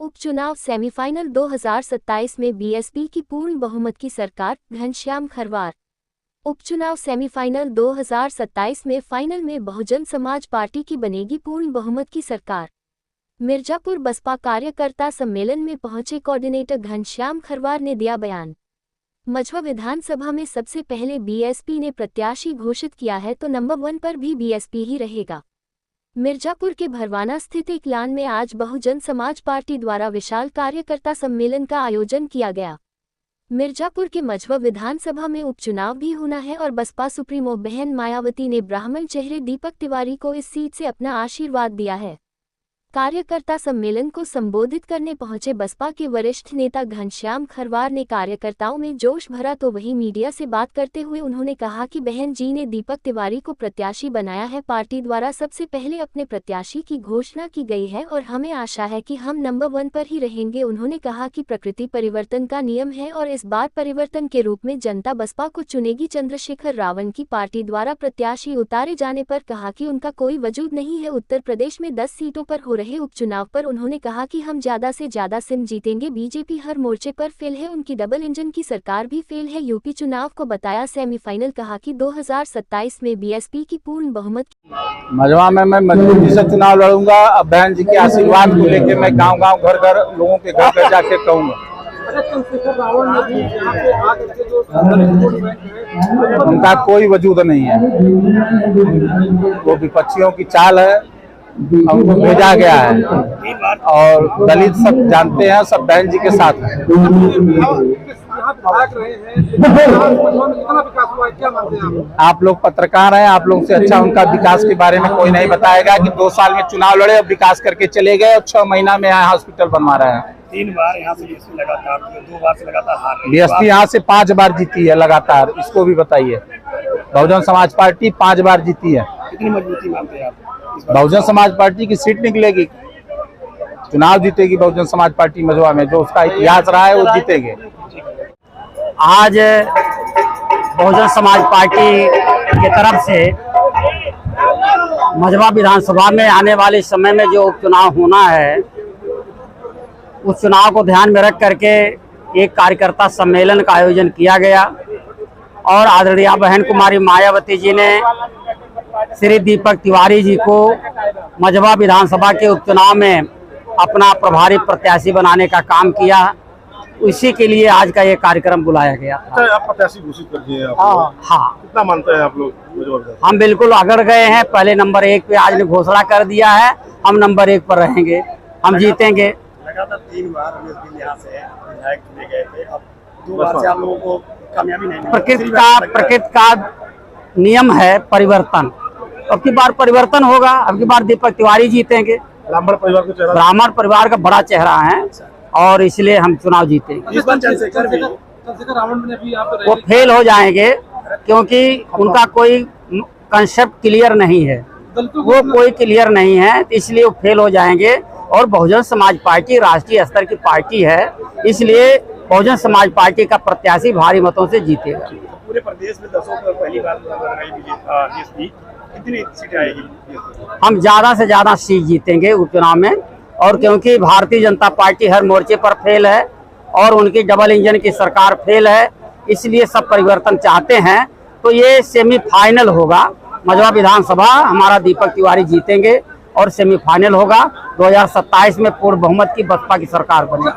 उपचुनाव सेमीफाइनल 2027 में बीएसपी की पूर्ण बहुमत की सरकार, घनश्याम खरवार। उपचुनाव सेमीफाइनल 2027 में फाइनल में बहुजन समाज पार्टी की बनेगी पूर्ण बहुमत की सरकार। मिर्जापुर बसपा कार्यकर्ता सम्मेलन में पहुंचे कोऑर्डिनेटर घनश्याम खरवार ने दिया बयान। मझवा विधानसभा में सबसे पहले बीएसपी ने प्रत्याशी घोषित किया है तो नंबर 1 पर भी बीएसपी ही रहेगा। मिर्जापुर के भरवाना स्थित एक लान में आज बहुजन समाज पार्टी द्वारा विशाल कार्यकर्ता सम्मेलन का आयोजन किया गया। मिर्जापुर के मझवा विधानसभा में उपचुनाव भी होना है और बसपा सुप्रीमो बहन मायावती ने ब्राह्मण चेहरे दीपक तिवारी को इस सीट से अपना आशीर्वाद दिया है। कार्यकर्ता सम्मेलन को संबोधित करने पहुंचे बसपा के वरिष्ठ नेता घनश्याम खरवार ने कार्यकर्ताओं में जोश भरा तो वहीं मीडिया से बात करते हुए उन्होंने कहा कि बहन जी ने दीपक तिवारी को प्रत्याशी बनाया है। पार्टी द्वारा सबसे पहले अपने प्रत्याशी की घोषणा की गई है और हमें आशा है कि हम नंबर 1 पर ही रहेंगे। उन्होंने कहा कि प्रकृति परिवर्तन का नियम है और इस बार परिवर्तन के रूप में जनता बसपा को चुनेगी। चंद्रशेखर रावण की पार्टी द्वारा प्रत्याशी उतारे जाने पर कहा कि उनका कोई वजूद नहीं है। उत्तर प्रदेश में 10 सीटों पर हो रहे उपचुनाव पर उन्होंने कहा कि हम ज्यादा से ज्यादा सिम जीतेंगे। बीजेपी हर मोर्चे पर फेल है, उनकी डबल इंजन की सरकार भी फेल है। यूपी चुनाव को बताया सेमीफाइनल, कहा कि 2027 में बीएसपी की पूर्ण बहुमत। मझवा में मैं मजबूती से चुनाव लड़ूंगा। अब बहन जी के आशीर्वाद को लेकर मैं गांव-गांव घर-घर लोगों के घर जाके कहूंगा। उनका कोई वजूद नहीं है, वो विपक्षियों की चाल है, उनको भेजा गया है और दलित सब जानते हैं, सब बहन जी के साथ हैं। आप लोग पत्रकार हैं, आप लोग से अच्छा उनका विकास के बारे में कोई नहीं बताएगा कि 2 साल में चुनाव लड़े और विकास करके चले गए और 6 महीना में यहाँ हॉस्पिटल बनवा रहे हैं। 3 बार यहाँ से बीएसपी लगातार, 2 बार से लगातार हार रही है। बीएसपी यहाँ से 5 बार जीती है लगातार, इसको भी बताइए। बहुजन समाज पार्टी 5 बार जीती है। कितनी मजबूती मानते हैं आप? बहुजन समाज पार्टी की सीट निकलेगी, चुनाव जीतेगी बहुजन समाज पार्टी मझवा में, जो उसका इतिहास रहा है वो जीतेंगे। आज बहुजन समाज पार्टी की तरफ से मझवा विधानसभा में आने वाले समय में जो उपचुनाव होना है, उस चुनाव को ध्यान में रख करके एक कार्यकर्ता सम्मेलन का आयोजन किया गया और आदरणीय बहन कुमारी मायावती जी ने श्री दीपक तिवारी जी को मझवा विधानसभा के उपचुनाव में अपना प्रभारी प्रत्याशी बनाने का काम किया। इसी के लिए आज का ये कार्यक्रम बुलाया गया था। आप प्रत्याशी घोषित कर दिए? हाँ, कितना मानते हैं आप लोग? हम बिल्कुल अगड़ गए हैं। पहले नंबर 1 पे आज ने घोषणा कर दिया है, हम नंबर 1 पर रहेंगे, हम जीतेंगे। लगातार 3 बार यहाँ से विधायक चुने गए थे, अब 2 बार से आप लोगों को कामयाबी नहीं मिली। प्रकृति का नियम है परिवर्तन। अब की बार परिवर्तन होगा, अब की बार दीपक तिवारी जीतेंगे। ब्राह्मण परिवार का बड़ा चेहरा है और इसलिए हम चुनाव जीतेंगे। वो फेल हो जाएंगे क्योंकि उनका कोई कंसेप्ट क्लियर नहीं है, वो कोई क्लियर नहीं है, इसलिए वो फेल हो जाएंगे। और बहुजन समाज पार्टी राष्ट्रीय स्तर की पार्टी है, इसलिए बहुजन समाज पार्टी का प्रत्याशी भारी मतों से जीतेगा। पूरे प्रदेश में 10 पर पहली बार बीएसपी, कितनी सीटें आएगी? हम ज्यादा से ज्यादा सीट जीतेंगे उपचुनाव में, और क्योंकि भारतीय जनता पार्टी हर मोर्चे पर फेल है और उनकी डबल इंजन की सरकार फेल है, इसलिए सब परिवर्तन चाहते हैं। तो ये सेमीफाइनल होगा, मझवा विधानसभा हमारा दीपक तिवारी जीतेंगे और सेमीफाइनल होगा। 2027 में पूर्ण बहुमत की बसपा की सरकार बनेगी।